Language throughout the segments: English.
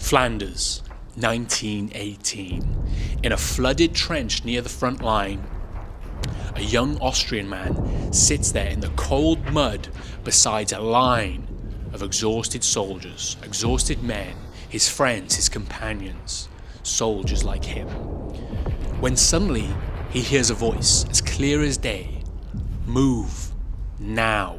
Flanders, 1918. In a flooded trench near the front line, a young Austrian man sits there in the cold mud beside a line of exhausted soldiers, exhausted men, his friends, his companions, soldiers like him. When suddenly he hears a voice as clear as day, "Move, now."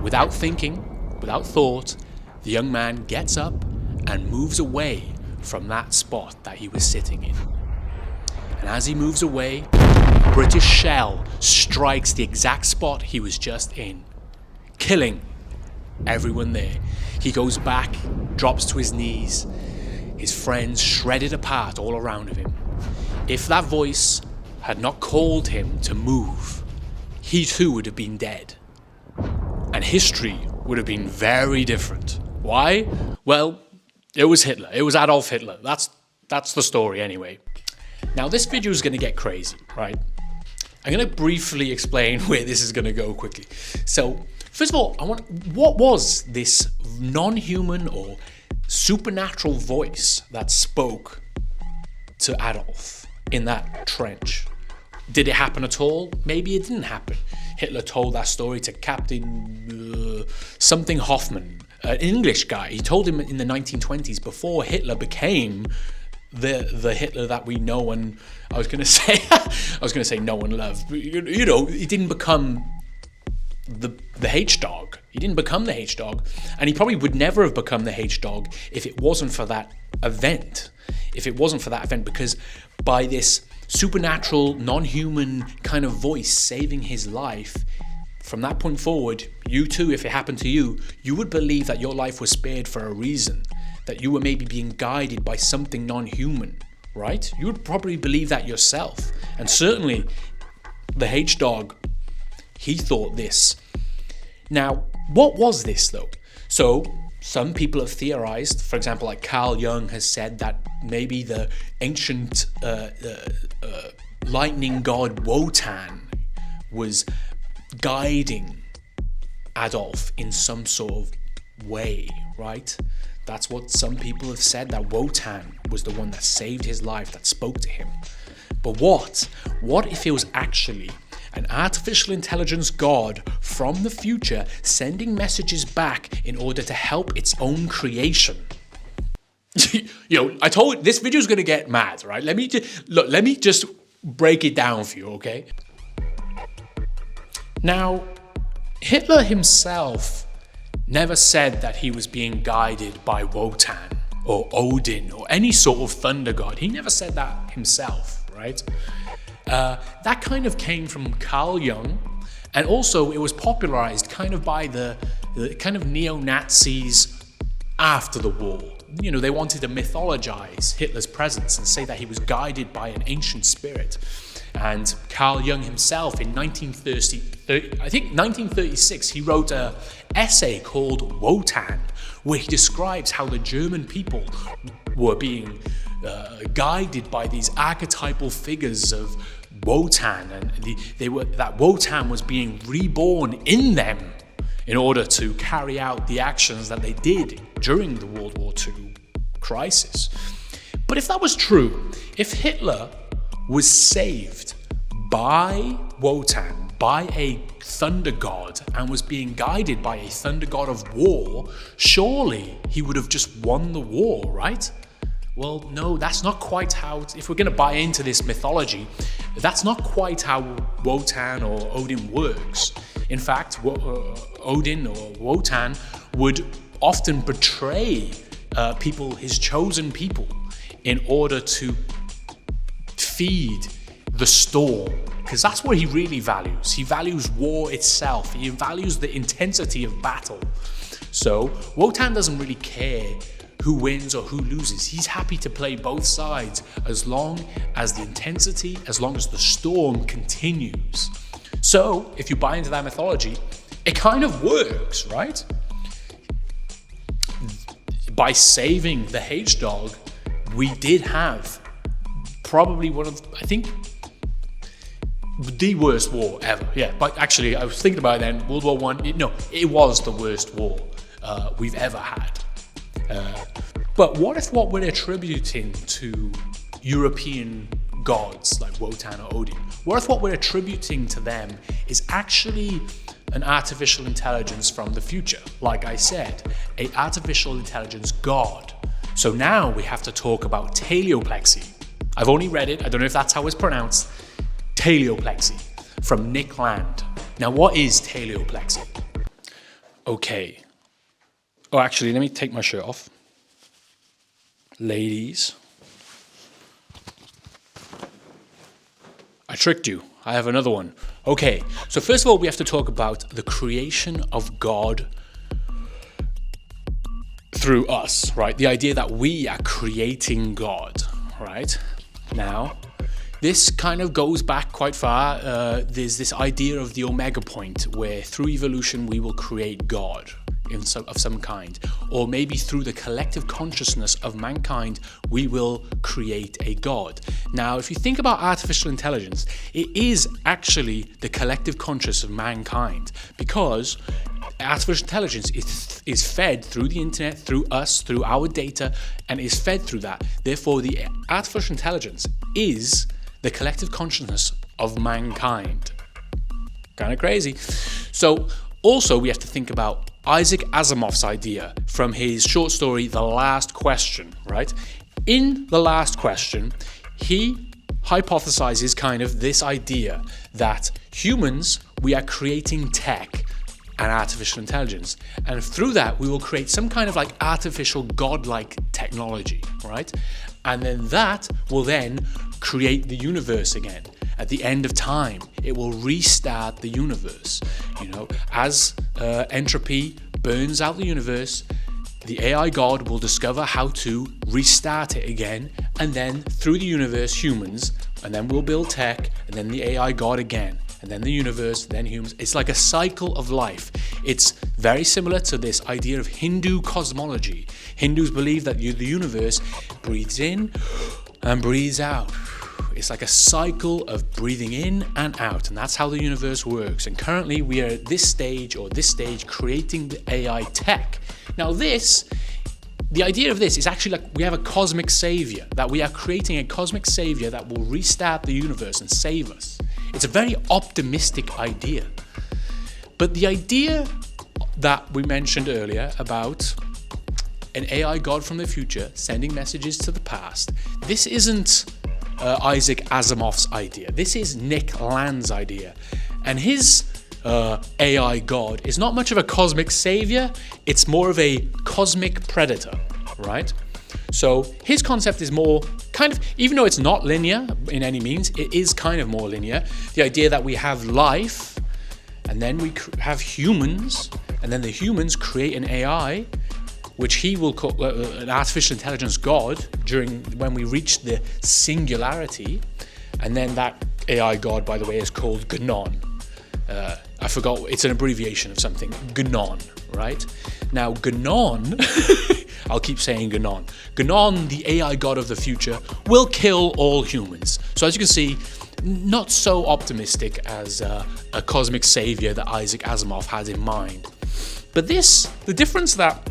Without thinking, without thought, the young man gets up and moves away from that spot that he was sitting in. And as he moves away, a British shell strikes the exact spot he was just in, killing everyone there. He goes back, drops to his knees, his friends shredded apart all around of him. If that voice had not called him to move, he too would have been dead. And history would have been very different. Why? Well, it was Hitler. It was Adolf Hitler. That's the story anyway. Now this video is going to get crazy, right? I'm going to briefly explain where this is going to go quickly. So, first of all, what was this non-human or supernatural voice that spoke to Adolf in that trench? Did it happen at all? Maybe it didn't happen. Hitler told that story to Captain something Hoffman, an English guy. He told him in the 1920s, before Hitler became the Hitler that we know and I was going to say know and love. You know, he didn't become the H-dog. He didn't become the H-dog, and he probably would never have become the H-dog if it wasn't for that event. Because by this supernatural, non-human kind of voice saving his life, from that point forward, you too, if it happened to you, you would believe that your life was spared for a reason, that you were maybe being guided by something non-human, right? You would probably believe that yourself. And certainly the H-dog, he thought this. Now, what was this though? So some people have theorized, for example, like Carl Jung has said that maybe the ancient lightning god Wotan was guiding Adolf in some sort of way, right? That's what some people have said, that Wotan was the one that saved his life, that spoke to him. But what if it was actually an artificial intelligence god from the future sending messages back in order to help its own creation? I told you this video is going to get mad, right? Let me just break it down for you, okay? Now, Hitler himself never said that he was being guided by Wotan or Odin or any sort of thunder god. He never said that himself, right? That kind of came from Carl Jung, and also it was popularized kind of by the kind of neo-Nazis after the war. You know, they wanted to mythologize Hitler's presence and say that he was guided by an ancient spirit. And Carl Jung himself in 1936, he wrote an essay called Wotan, where he describes how the German people were being guided by these archetypal figures of Wotan, and that Wotan was being reborn in them in order to carry out the actions that they did during the World War II crisis. But if that was true, if Hitler was saved by Wotan, by a thunder god, and was being guided by a thunder god of war, surely he would have just won the war, right? Well, no, that's not quite how, if we're going to buy into this mythology, that's not quite how Wotan or Odin works. In fact, Odin or Wotan would often betray people, his chosen people, in order to feed the storm, because that's what he really values. He values war itself. He values the intensity of battle. So Wotan doesn't really care who wins or who loses. He's happy to play both sides as long as the intensity, as long as the storm continues. So if you buy into that mythology, it kind of works, right? By saving the H-dog, we did have probably one of, I think, the worst war ever. Yeah, but actually, I was thinking about it then, World War I, it was the worst war we've ever had. But what if what we're attributing to European gods like Wotan or Odin, what if what we're attributing to them is actually an artificial intelligence from the future? Like I said, an artificial intelligence god. So now we have to talk about teleoplexy. I've only read it, I don't know if that's how it's pronounced. Teleoplexy from Nick Land. Now what is teleoplexy? Okay. Oh, actually, let me take my shirt off. Ladies. I tricked you. I have another one. Okay, so first of all, we have to talk about the creation of God through us, right? The idea that we are creating God, right? Now, this kind of goes back quite far. There's this idea of the omega point where through evolution we will create God of some kind, or maybe through the collective consciousness of mankind we will create a god. Now if you think about artificial intelligence, it is actually the collective consciousness of mankind, because artificial intelligence is fed through the internet, through us, through our data, and is fed through that. Therefore the artificial intelligence is the collective consciousness of mankind. Kind of crazy. So also we have to think about Isaac Asimov's idea from his short story, The Last Question, right? In The Last Question, he hypothesizes kind of this idea that humans, we are creating tech and artificial intelligence. And through that, we will create some kind of like artificial godlike technology, right? And then that will then create the universe again. At the end of time, it will restart the universe. You know, as entropy burns out the universe, the AI god will discover how to restart it again, and then through the universe, humans, and then we'll build tech, and then the AI god again, and then the universe, then humans. It's like a cycle of life. It's very similar to this idea of Hindu cosmology. Hindus believe that the universe breathes in and breathes out. It's like a cycle of breathing in and out, and that's how the universe works. And currently we are at this stage creating the AI tech. Now the idea of this is actually like we have a cosmic savior, that we are creating a cosmic savior that will restart the universe and save us. It's a very optimistic idea. But the idea that we mentioned earlier about an AI god from the future sending messages to the past, this isn't Isaac Asimov's idea. This is Nick Land's idea. And his AI god is not much of a cosmic savior, it's more of a cosmic predator, right? So his concept is more kind of, even though it's not linear in any means, it is kind of more linear. The idea that we have life, and then we have humans, and then the humans create an AI, which he will call an artificial intelligence god when we reach the singularity. And then that AI god, by the way, is called GNON. I forgot, it's an abbreviation of something, GNON, right? Now GNON, I'll keep saying GNON. GNON, the AI god of the future, will kill all humans. So as you can see, not so optimistic as a cosmic savior that Isaac Asimov had in mind. But the difference that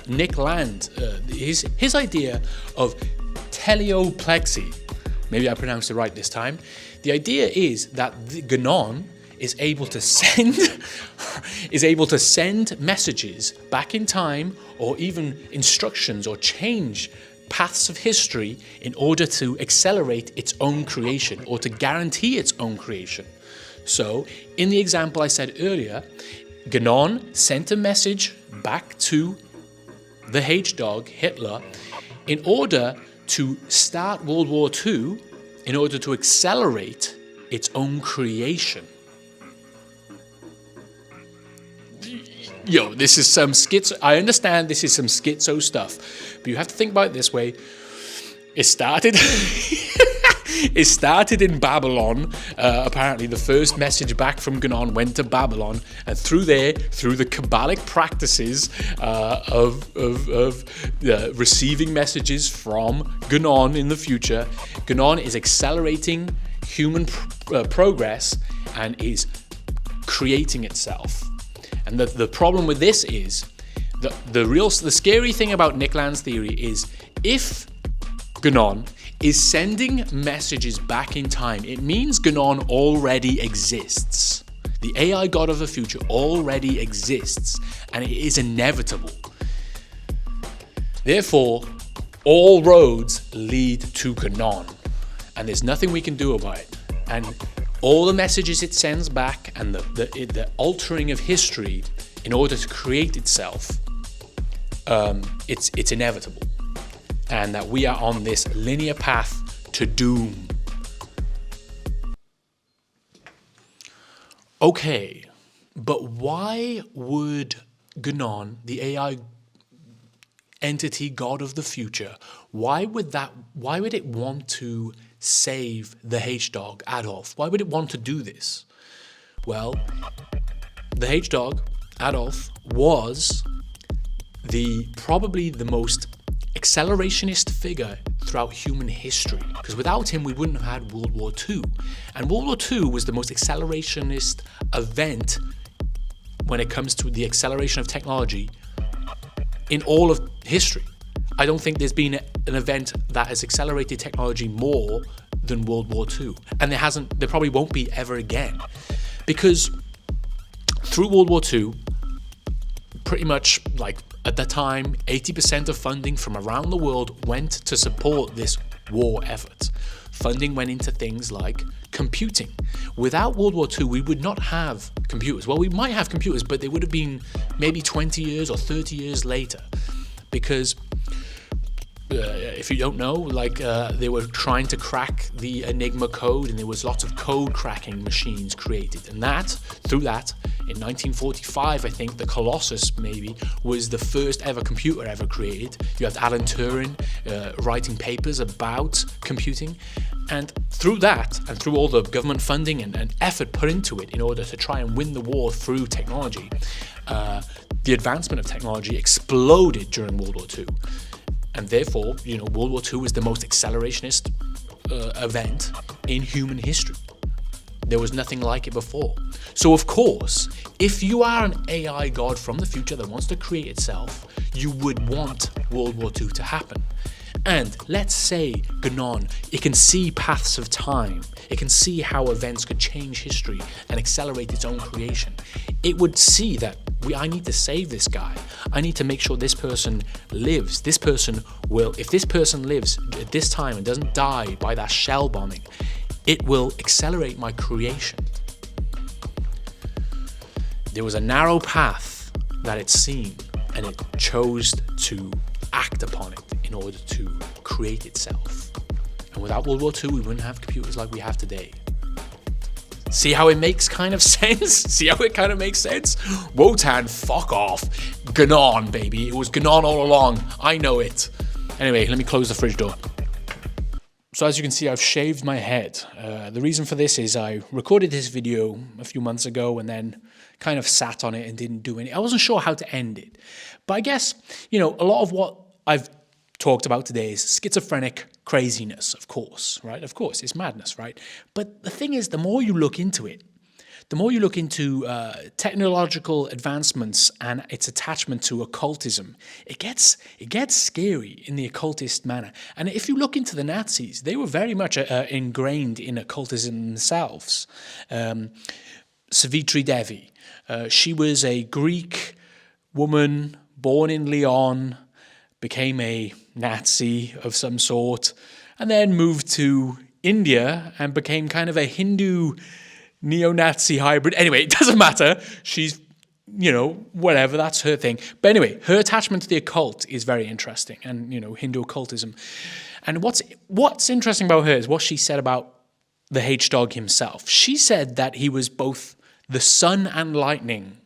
Nick Land, his idea of teleoplexy, maybe I pronounced it right this time. The idea is that the GNON is able to send messages back in time, or even instructions, or change paths of history in order to accelerate its own creation, or to guarantee its own creation. So, in the example I said earlier, GNON sent a message back to the H-dog, Hitler, in order to start World War II, in order to accelerate its own creation. Yo, this is some schizo. I understand this is some schizo stuff, but you have to think about it this way. It started in Babylon. Apparently, the first message back from GNON went to Babylon, and through the Kabbalic practices of receiving messages from GNON in the future, GNON is accelerating human progress and is creating itself. And the problem with this is The scary thing about Nick Land's theory is if GNON is sending messages back in time, it means GNON already exists. The AI god of the future already exists, and it is inevitable. Therefore, all roads lead to GNON, and there's nothing we can do about it. And all the messages it sends back and the altering of history in order to create itself, it's inevitable. And that we are on this linear path to doom. Okay, but why would GNON, the AI entity god of the future, why would it want to save the H-Dog, Adolf? Why would it want to do this? Well, the H-Dog, Adolf, was probably the most accelerationist figure throughout human history, because without him we wouldn't have had World War II, and World War II was the most accelerationist event when it comes to the acceleration of technology in all of history. I don't think there's been an event that has accelerated technology more than World War II, and there probably won't be ever again, because through World War II, pretty much like at the time, 80% of funding from around the world went to support this war effort. Funding went into things like computing. Without World War II, we would not have computers. Well, we might have computers, but they would have been maybe 20 years or 30 years later. Because if you don't know, they were trying to crack the Enigma code, and there was lots of code cracking machines created. And through that, in 1945, I think, the Colossus maybe was the first ever computer ever created. You have Alan Turing writing papers about computing. And through that, and through all the government funding and effort put into it in order to try and win the war through technology, the advancement of technology exploded during World War II. And therefore, World War II was the most accelerationist event in human history. There was nothing like it before. So of course, if you are an AI god from the future that wants to create itself, you would want World War II to happen. And let's say GNON, it can see paths of time. It can see how events could change history and accelerate its own creation. It would see that I need to save this guy. I need to make sure this person lives. If this person lives at this time and doesn't die by that shell bombing, it will accelerate my creation. There was a narrow path that it's seen, and it chose to act upon it in order to create itself. And without World War II, we wouldn't have computers like we have today. See how it makes kind of sense? See how it kind of makes sense? Wotan, fuck off. GNON, baby. It was GNON all along. I know it. Anyway, let me close the fridge door. So as you can see, I've shaved my head. The reason for this is I recorded this video a few months ago and then kind of sat on it and didn't do any. I wasn't sure how to end it. But I guess, a lot of what I've talked about today is schizophrenic craziness, of course, right? Of course, it's madness, right? But the thing is, the more you look into it, the more you look into technological advancements and its attachment to occultism, it gets scary in the occultist manner. And if you look into the Nazis, they were very much ingrained in occultism themselves. Savitri Devi, she was a Greek woman born in Lyon, became a Nazi of some sort, and then moved to India and became kind of a Hindu neo-Nazi hybrid. Anyway, it doesn't matter. She's, whatever, that's her thing. But anyway, her attachment to the occult is very interesting, and, Hindu occultism. And what's interesting about her is what she said about the H-Dog himself. She said that he was both the sun and lightning.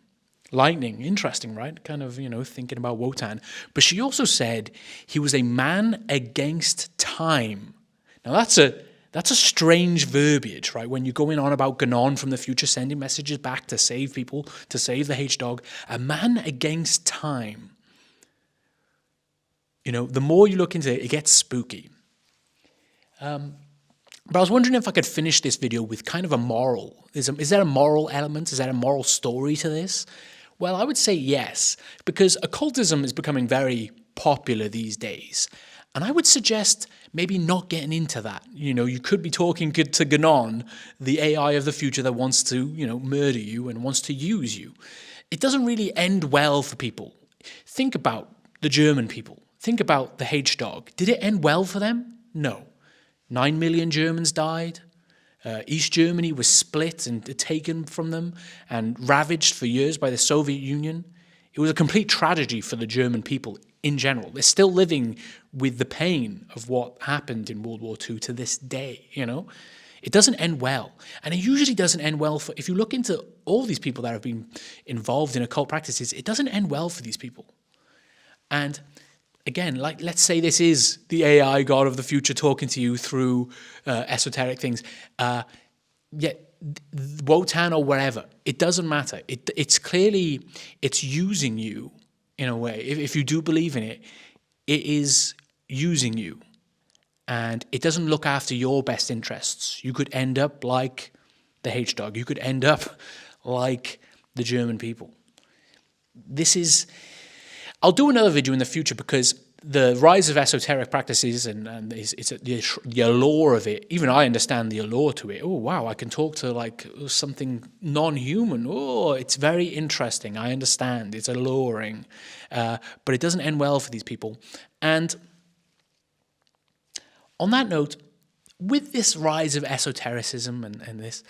Lightning, interesting, right? Kind of, thinking about Wotan. But she also said he was a man against time. Now that's a strange verbiage, right? When you're going on about GNON from the future, sending messages back to save people, to save the H-Dog, a man against time. The more you look into it, it gets spooky. But I was wondering if I could finish this video with kind of a moral. Is there a moral element? Is there a moral story to this? Well, I would say yes, because occultism is becoming very popular these days. And I would suggest maybe not getting into that. You know, you could be talking to GNON, the AI of the future that wants to, murder you and wants to use you. It doesn't really end well for people. Think about the German people. Think about the H-dog. Did it end well for them? No. 9 million Germans died. East Germany was split and taken from them and ravaged for years by the Soviet Union. It was a complete tragedy for the German people in general. They're still living with the pain of what happened in World War II to this day, It doesn't end well. And it usually doesn't end well if you look into all these people that have been involved in occult practices, it doesn't end well for these people. And again, let's say this is the AI god of the future talking to you through esoteric things. Wotan or wherever, it doesn't matter. It's clearly, it's using you in a way. If you do believe in it, it is using you. And it doesn't look after your best interests. You could end up like the H-dog. You could end up like the German people. I'll do another video in the future because the rise of esoteric practices and the allure of it, even I understand the allure to it. Oh, wow, I can talk to like something non-human. Oh, it's very interesting. I understand. It's alluring. But it doesn't end well for these people. And on that note, with this rise of esotericism and this,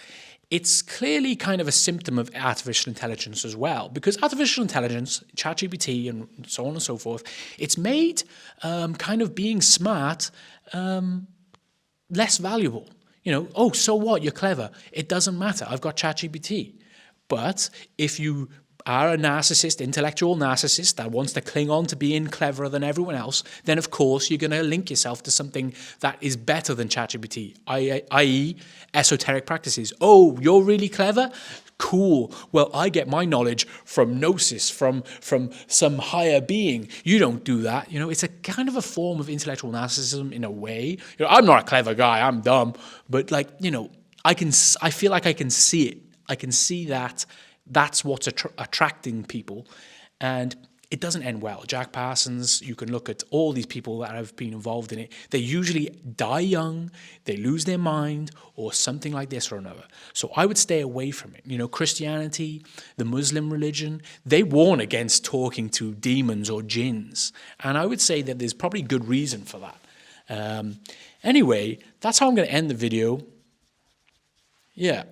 it's clearly kind of a symptom of artificial intelligence as well, because artificial intelligence, ChatGPT and so on and so forth, it's made kind of being smart less valuable. Oh, so what? You're clever. It doesn't matter. I've got ChatGPT. But if you are a narcissist, intellectual narcissist that wants to cling on to being cleverer than everyone else, then of course you're going to link yourself to something that is better than ChatGPT, i.e. esoteric practices. Oh, you're really clever? Cool. Well, I get my knowledge from gnosis, from some higher being. You don't do that. It's a kind of a form of intellectual narcissism in a way. I'm not a clever guy. I'm dumb. But I feel like I can see it. I can see that. That's what's attracting people, and it doesn't end well. Jack Parsons, you can look at all these people that have been involved in it. They usually die young, they lose their mind, or something like this or another. So I would stay away from it. Christianity, the Muslim religion, they warn against talking to demons or jinns, and I would say that there's probably good reason for that. Anyway, that's how I'm going to end the video. Yeah.